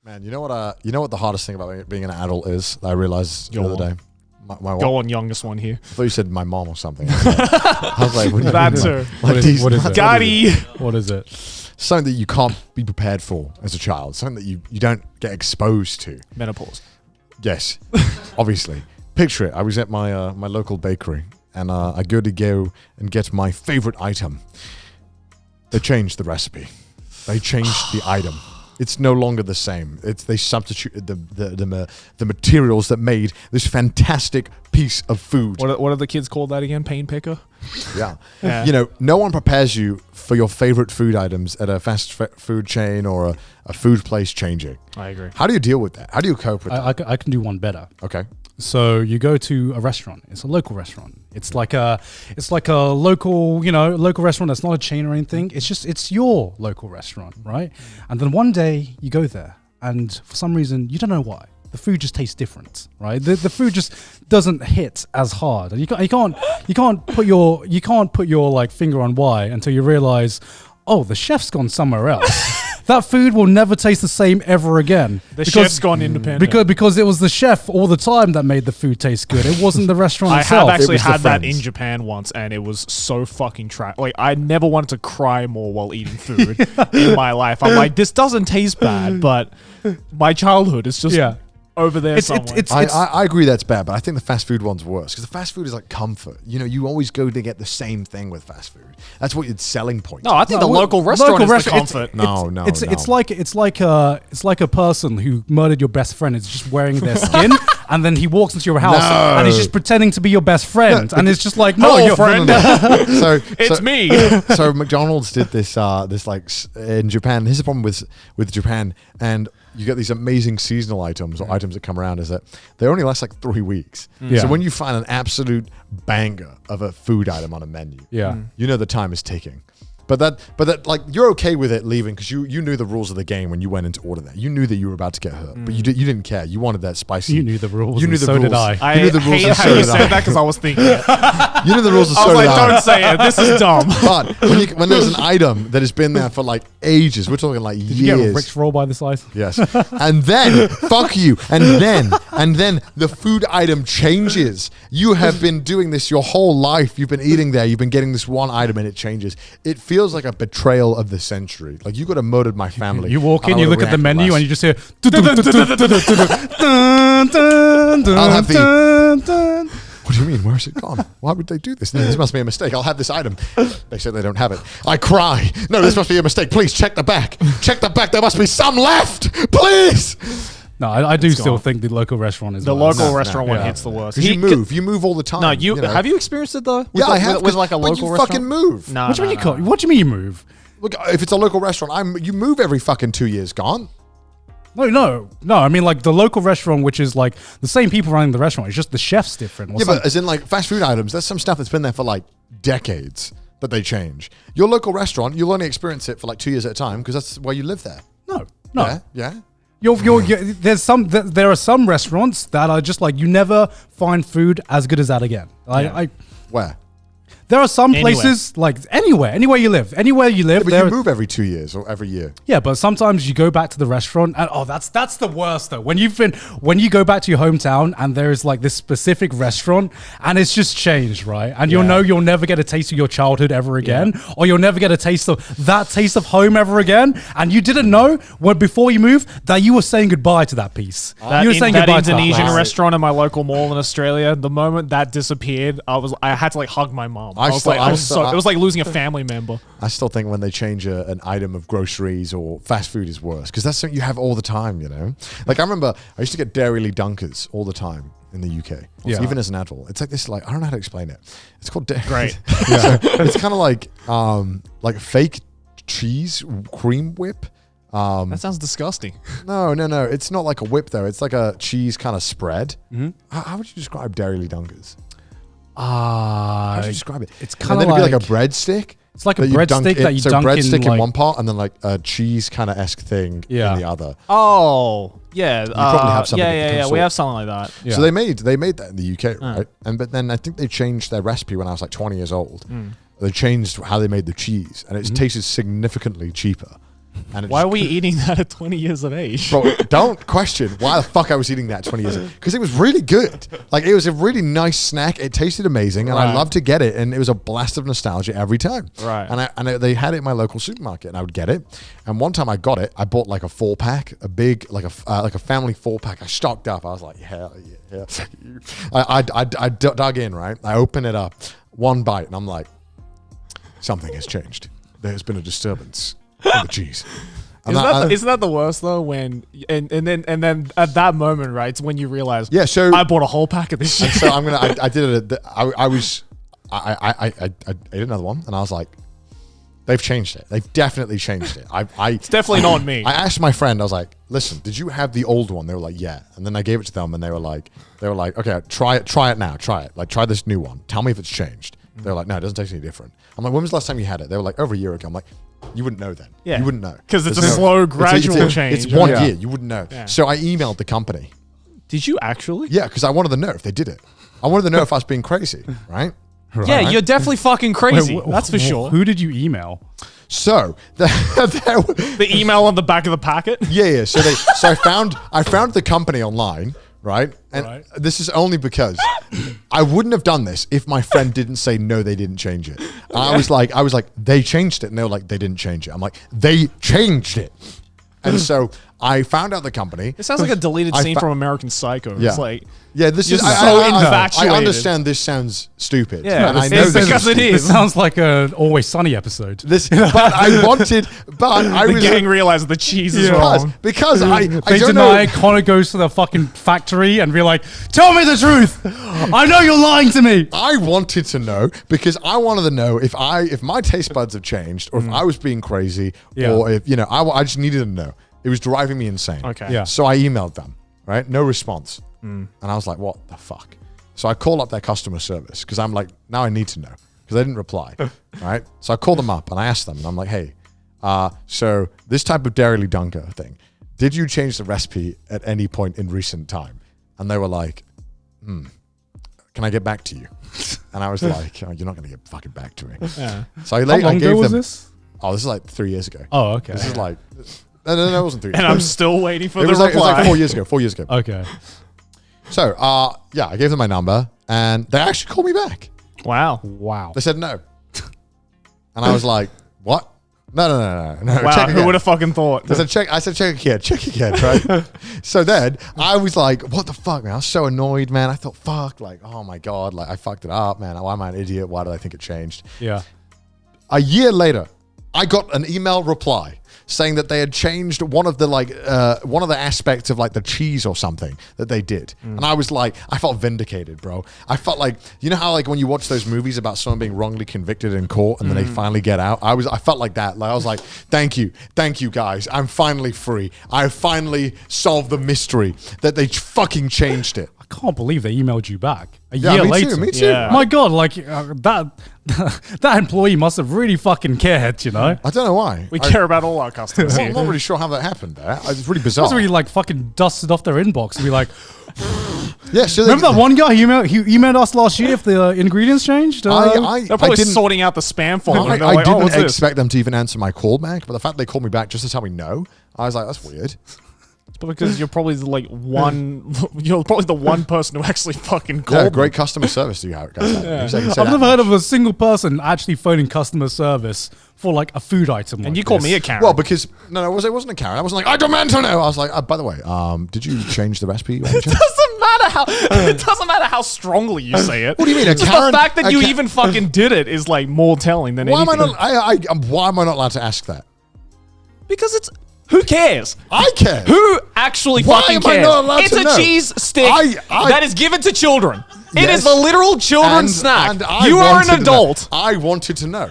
Man, you know what the hardest thing about being an adult is? I realized the other day. My Go on, youngest one here. I thought you said my mom or something. I was like, what do you That's mean? her. Like What is it? Gotti. What is it? Something that you can't be prepared for as a child. Something that you don't get exposed to. Menopause. Yes, obviously. Picture it. I was at my my local bakery, and I go and get my favorite item. They changed the recipe. They changed the item. It's no longer the same. They substituted the materials that made this fantastic piece of food. What are the kids called that again? Pain picker? Yeah. Yeah. You know, no one prepares you for your favorite food items at a fast food chain or a food place changing. I agree. How do you deal with that? How do you cope with that? I can do one better. Okay. So you go to a restaurant. It's a local restaurant. It's like a local, local restaurant that's not a chain or anything. It's your local restaurant, right? And then one day you go there, and for some reason you don't know why, the food just tastes different, right? The food just doesn't hit as hard, and you can't put your like finger on why until you realize, oh, the chef's gone somewhere else. That food will never taste the same ever again. Chef's gone independent. Because it was the chef all the time that made the food taste good. It wasn't the restaurant itself. I have actually It was the had that in friends. Japan once, and it was so fucking trash. Like, I never wanted to cry more while eating food in my life. I'm like, this doesn't taste bad, but my childhood is just over there somewhere. I agree that's bad, but I think the fast food one's worse because the fast food is like comfort. You know, you always go to get the same thing with fast food. That's what its selling point. No, I think the local restaurant is the comfort. It's like a person who murdered your best friend. It's just wearing their skin, and then he walks into your house and he's just pretending to be your best friend, and it's just like, no, your friend. So It's me. So McDonald's did this in Japan. Here's the problem with Japan, and you get these amazing seasonal items or items that come around, is that they only last like 3 weeks. Yeah. So when you find an absolute banger of a food item on a menu, you know the time is ticking. But that like you're okay with it leaving because you knew the rules of the game when you went in to order that. You knew that you were about to get hurt, but you didn't care. You wanted that spicy. You knew the rules. You knew the so rules. did I. I You knew the rules hate and how so you did said I. that because I was thinking it. You knew the rules. I was like, I. don't say it. This is dumb. But when there's an item that has been there for like ages, we're talking like Did years. you get a Rick's roll by the slice? Yes. And then, fuck you. And then the food item changes. You have been doing this your whole life. You've been eating there. You've been getting this one item and it changes. It feels like a betrayal of the century. Like you could have murdered my family. You walk and in, I you would look have at the reacted menu, less. and you just hear. I'll have What do you mean? Where is it gone? Why would they do this? This must be a mistake. I'll have this item. They say they don't have it. I cry. No, this must be a mistake. Please check the back. Check the back. There must be some left. Please. No, I do still think the local restaurant is The worse. local restaurant one Yeah. hits the worst. Because you move all the time. No, you know. have you experienced it though? Yeah, I have. With like a but local you restaurant. fucking move. No, What do you mean you can't? What do you mean you move? Look, if it's a local restaurant, you move every fucking 2 years. Gone. No. I mean, like the local restaurant, which is like the same people running the restaurant. It's just the chef's different. Or Yeah, something. but as in like fast food items, there's some stuff that's been there for like decades that they change. Your local restaurant, you'll only experience it for like 2 years at a time because that's why you live there. no. Yeah. There are some restaurants that are just like you never find food as good as that again. Where? There are some places like anywhere you live, Yeah, but you move every 2 years or every year. Yeah, but sometimes you go back to the restaurant and that's the worst though. When you go back to your hometown and there is like this specific restaurant and it's just changed, right? And you'll know you'll never get a taste of your childhood ever again, or you'll never get a taste of that taste of home ever again. And you didn't know before you moved that you were saying goodbye to that piece. You were saying goodbye to that Indonesian place. restaurant in my local mall in Australia. The moment that disappeared, I had to like hug my mom. it It was like losing a family member. I still think when they change an item of groceries or fast food is worse because that's something you have all the time, you know? Like I remember I used to get Dairyland Dunkers all the time in the UK, even as an adult. It's like this, like, I don't know how to explain it. It's called Great. So it's kind of like fake cheese cream whip. That sounds disgusting. No. It's not like a whip though. It's like a cheese kind of spread. How would you describe Dairyland Dunkers? How do you describe it? It's And kind then of it'd be like like a breadstick. It's like a breadstick that you so dunk in. breadstick in like, one part, and then like a cheese kind of esque thing in the other. Oh, yeah. You probably have something of the Yeah. We sort. have something like that. Yeah. So they made that in the UK, right? But then I think they changed their recipe when I was like 20 years old. They changed how they made the cheese, and it tasted significantly cheaper. And it Why just- are we eating that at 20 years of age? Bro, don't question why the fuck I was eating that 20 years ago. Because it was really good. Like, it was a really nice snack. It tasted amazing, and I Right. loved to get it. And it was a blast of nostalgia every time. Right. And they had it in my local supermarket, and I would get it. And one time I got it, I bought like a 4-pack, a big, like a family 4-pack. I stocked up. I was like, hell yeah. I dug in, right? I opened it up, one bite, and I'm like, something has changed. There's been a disturbance in the cheese. Isn't that the worst though? When and then at that moment, right? It's when you realize, Yeah, so I bought a whole pack of this shit. And so I did it. I ate another one, and I was like, they've changed it. They've definitely changed it. It's definitely not me. I asked my friend. I was like, listen, did you have the old one? They were like, yeah. And then I gave it to them, and they were like, okay, try it now. Try it. Like, try this new one. Tell me if it's changed. They were like, no, it doesn't taste any different. I'm like, when was the last time you had it? They were like, over a year ago. I'm like, you wouldn't know then. Yeah. You wouldn't know. 'Cause it's There's a slow, gradual change. It's 1 Yeah. year. You wouldn't know. Yeah. So I emailed the company. Did you actually? Yeah, because I wanted to know if they did it. I wanted to know if I was being crazy, right? Yeah, Right. you're definitely fucking crazy. That's for sure. Who did you email? So The email on the back of the packet. yeah. So I found the company online, right? And Right. this is only because I wouldn't have done this if my friend didn't say no, they didn't change it. And I was like, they changed it, and they were like, they didn't change it. I'm like, they changed it. And so I found out the company. It sounds like a deleted I scene fa- from American Psycho. Yeah. It's like, Yeah, this You're is so I infatuated. understand this sounds stupid. Yeah, and I it's know this because it It is. sounds like a Always Sunny episode. This, but I wanted, but I The was gang realized the cheese is Yeah. wrong. because I They don't know. deny. Connor goes to the fucking factory and be like, "Tell me the truth. I know you're lying to me." I wanted to know because I wanted to know if my taste buds have changed or if I was being crazy Yeah. or if I just needed to know. It was driving me insane. Okay. Yeah. So I emailed them, right? No response. And I was like, what the fuck? So I call up their customer service because I'm like, now I need to know because they didn't reply, right? So I called them up and I asked them and I'm like, hey, so this type of Dairyland Dunker thing, did you change the recipe at any point in recent time? And they were like, can I get back to you? And I was like, oh, you're not going to get fucking back to me. Yeah. So I How long gave ago was them, this? oh, this is like 3 years ago. Oh, okay. This is like, no, it wasn't 3 years And ago. I'm still waiting for It the was, like, it was reply. like 4 years ago. 4 years ago. Okay. So, yeah, I gave them my number, and they actually called me back. Wow. Wow. They said no, and I was like, "What? No. Wow. check Who again." would have fucking thought? I said, "Check." I said, "Check again, right?" So then I was like, "What the fuck, man?" I was so annoyed, man. I thought, "Fuck!" Like, oh my god, like I fucked it up, man. Why am I an idiot? Why did I think it changed? Yeah. A year later, I got an email reply saying that they had changed one of the aspects of like the cheese or something that they did. And I was like, I felt vindicated, bro. I felt like, you know how like when you watch those movies about someone being wrongly convicted in court and then they finally get out? I felt like that. Like I was like, thank you guys. I'm finally free. I finally solved the mystery that they fucking changed it. I can't believe they emailed you back a Yeah, year me later. too, me too. Yeah. My God, like that employee must have really fucking cared, you know? I don't know why. We care about all our customers I'm here. not really sure how that happened there. It's really bizarre. That's where he like fucking dusted off their inbox and be like, Yeah, so remember that one guy he emailed us last year if the ingredients changed? They're probably didn't- sorting out the spam folder. I, They're I like, oh, didn't what's this? expect them to even answer my call back, but the fact they called me back just to tell me no, I was like, that's weird. It's because you're probably like you're probably the one person who actually fucking called. Yeah, them. great customer service do you guys have. I've never heard of a single person actually phoning customer service for like a food item. And like you called this. me a Karen. Well, because it wasn't a Karen. I wasn't like, I demand to know. I was like, by the way, did you change the recipe? it doesn't matter how strongly you say it. What do you mean, a Just Karen- the fact that a you Ka- even fucking did it is like more telling than Why am I anything. not? Why am I not allowed to ask that? Because it's who cares? I care. Who actually Why fucking am I cares? not allowed It's to a know? cheese stick I- that is given to children. It Yes. is the literal children's snack. And I You are wanted an to know. adult. I wanted to know.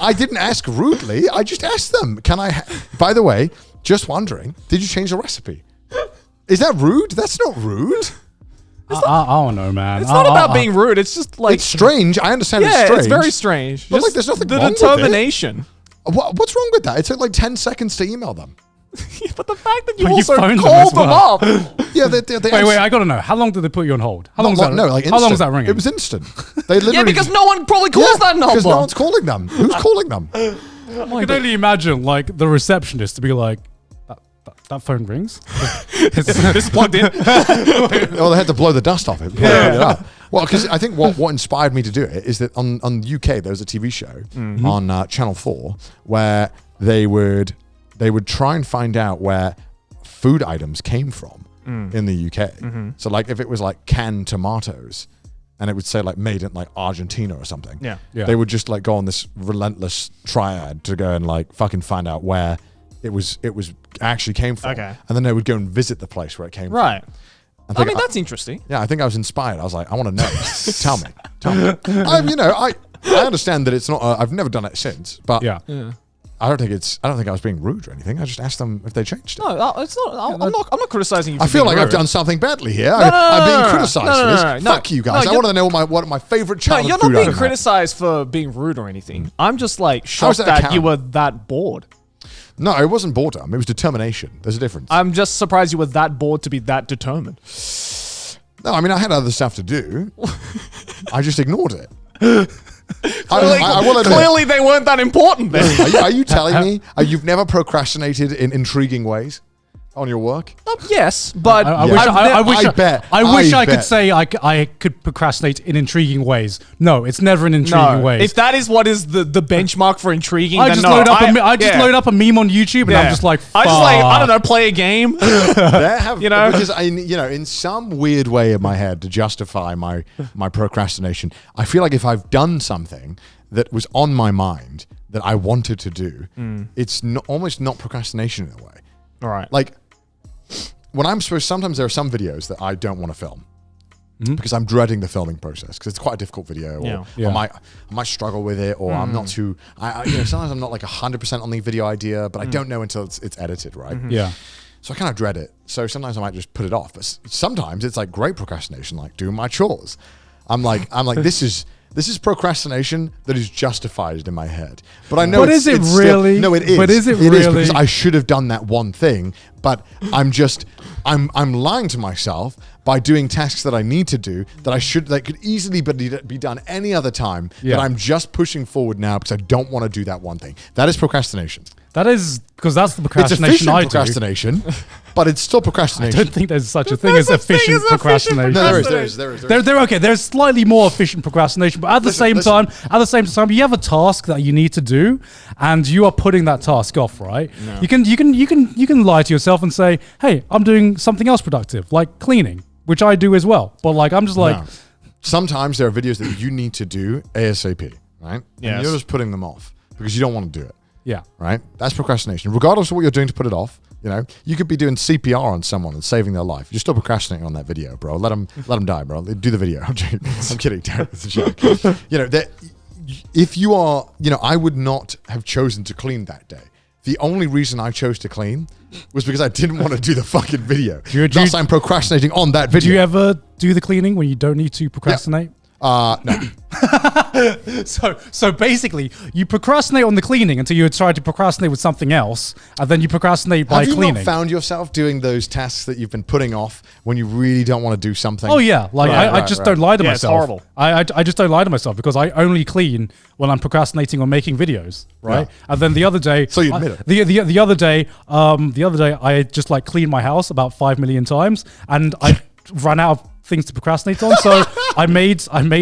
I didn't ask rudely. I just asked them, can I... By the way, just wondering, did you change the recipe? Is that rude? That's not rude. I don't know, man. It's not about being rude. It's just like It's strange. I understand it's yeah, strange. it's very strange. But, like, Just there's nothing the wrong with it. determination. What's wrong with that? It took like 10 seconds to email them. But the fact that you But you also phoned them called as them well. up. Yeah, they Wait, I gotta know. How long did they put you on hold? How long was that? No, like how long was instant. that ringing? It was instant. They literally Yeah, because no one probably calls that number. Because no one's calling them. Who's calling them? I can only imagine like the receptionist to be like, that phone rings. This is plugged in. Well, they had to blow the dust off it. Before they opened it up. Well, because I think what inspired me to do it is that on UK there was a TV show on Channel 4 where they would try and find out where food items came from in the UK. So like if it was like canned tomatoes and it would say like made in like Argentina or something, they would just like go on this relentless triad to go and like fucking find out where it was actually came from. Okay. And then they would go and visit the place where it came Right. from. I mean, that's interesting. Yeah, I think I was inspired. I was like, I want to know. Tell me. I understand that it's not. I've never done it since, but Yeah. I don't think I was being rude or anything. I just asked them if they changed it. No, it's not. I'm not criticizing you. For I feel being like I've rude. done something badly here. I'm being criticized for this. No, Fuck you guys. no, I want to know what my favorite No, childhood you're food not being item criticized for being rude or anything. I'm just like does shocked that that count? you were that bored. No, it wasn't boredom. It was determination. There's a difference. I'm just surprised you were that bored to be that determined. No, I mean, I had other stuff to do. I just ignored it. Clearly, will admit. clearly they weren't that important then. Are you telling me you've never procrastinated in intriguing ways on your work? Yes, but I Yeah. wish I bet. I wish I I could bet. say I could procrastinate in intriguing ways. No, it's never in intriguing no. ways. If that is what is the benchmark for intriguing, I then just no. load up yeah. load up a meme on YouTube and I'm Yeah. just like, I just like I don't fuck. know, play a game. There have, You know? because in some weird way in my head to justify my procrastination, I feel like if I've done something that was on my mind that I wanted to do, it's almost not procrastination in a way. All right. Like sometimes there are some videos that I don't want to film because I'm dreading the filming process because it's quite a difficult video, or Yeah. I might struggle with it, or I'm not too. Sometimes I'm not like 100% on the video idea, but I don't know until it's edited, right? Yeah. So I kind of dread it. So sometimes I might just put it off. But sometimes it's like great procrastination, like doing my chores. I'm like, this is procrastination that is justified in my head. But I know But is it really? No, it is. But is it It is really? because I should have done that one thing, but I'm lying to myself by doing tasks that I need to do that could easily be done any other time. Yeah. But I'm just pushing forward now because I don't want to do that one thing. That is procrastination. That is because that's the It's procrastination efficient I do. procrastination, but it's still I procrastination. don't think there's such a thing There's as such thing efficient as efficient procrastination. No, there is. They're okay. There's slightly more efficient procrastination, but at the same time, you have a task that you need to do, and you are putting that task off. Right? No. You can lie to yourself and say, "Hey, I'm doing something else productive, like cleaning," which I do as well. But like, I'm just like, No. Sometimes there are videos that you need to do ASAP, right? Yes. And you're just putting them off because you don't want to do it, yeah, right? That's procrastination. Regardless of what you're doing to put it off, you could be doing CPR on someone and saving their life. You're still procrastinating on that video, bro. Let them die, bro. Do the video. I'm joking. I'm kidding. It's a joke. If you are, I would not have chosen to clean that day. The only reason I chose to clean was because I didn't want to do the fucking video. Thus, I'm procrastinating on that video. Do you ever do the cleaning when you don't need to procrastinate? No. So basically, you procrastinate on the cleaning until you try to procrastinate with something else, and then you procrastinate by Have you cleaning. not found yourself doing those tasks that you've been putting off when you really don't want to do something? Oh yeah, like I just don't lie to Yeah, it's myself. horrible. I just don't lie to myself because I only clean when I'm procrastinating on making videos, right? Yeah. And then the other day, So you admit it. The other day, I just like cleaned my house about 5 million times, and I ran out of things to procrastinate on. So I made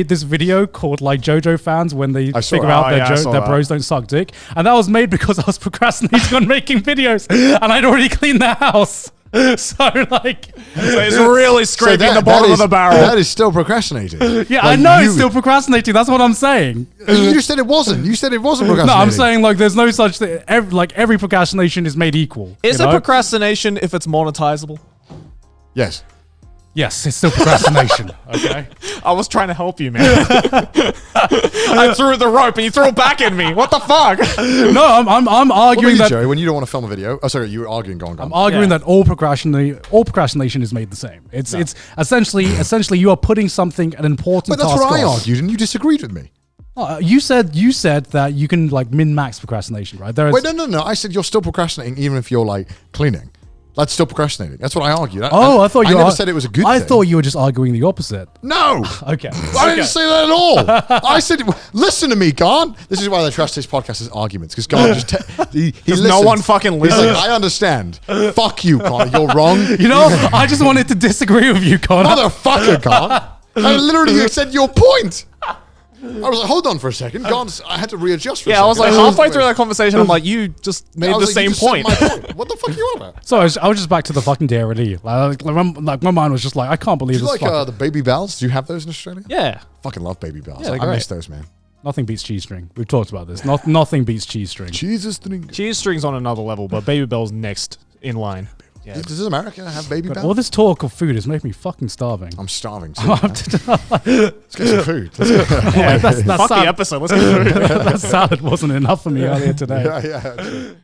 this video called like JoJo fans when they I saw figure it. out Oh, their yeah, I saw their that. bros don't suck dick, and that was made because I was procrastinating on making videos, and I'd already cleaned the house. So like, It's really scraping that- the bottom that of the is- barrel. That is still procrastinating. yeah, Like, I know you- it's still procrastinating. That's what I'm saying. You just said it wasn't. You said it wasn't No, procrastinating. I'm saying like there's no such thing. Every procrastination is made equal. Is you it know? procrastination if it's monetizable? Yes. Yes, it's still procrastination. Okay. I was trying to help you, man. I threw the rope and you threw it back at me. What the fuck? No, I'm What about arguing you, that Joey, when you don't want to film a video? Oh, sorry, you were arguing. Go on. I'm arguing Yeah. that all procrastination is made the same. It's essentially you are putting something an important But that's task what I off. argued, and you disagreed with me. You said that you can like min max procrastination, right? There is Wait, no. I said you're still procrastinating even if you're like cleaning. That's still procrastinating. That's what I argue. Oh, I thought you. I never said it was a good I thing. thought you were just arguing the opposite. No. Okay. I didn't say that at all. I said, listen to me, Garn. This is why they trust his podcast as arguments, because Garn just he listens. No one fucking He's listens. like, I understand. Fuck you, Garn. You're wrong. You know, I just wanted to disagree with you, Connor. Motherfucker, Garn. I literally said your point. I was like, hold on for a second. Garn's, I had to readjust for a Yeah, second. I was like halfway through that conversation, I'm like, you just made I the was like, same you just said point. my point. What the fuck are you on about? So I was just back to the fucking Dairyland. Like my mind was just like, I can't believe Do you this. like the baby bells? Do you have those in Australia? Yeah. Fucking love baby bells. Yeah, they're I miss great. those, man. Nothing beats cheese string. We've talked about this. Nothing beats cheese string. Jesus. Cheese string's on another level, but Baby Bell's next in line. Yeah. Does America have baby But bells? all this talk of food is making me fucking starving. I'm starving too. Man. Let's get some food. Let's go. Yeah, that Fuck the salad, episode. Let's go. that salad wasn't enough for me earlier today. Yeah.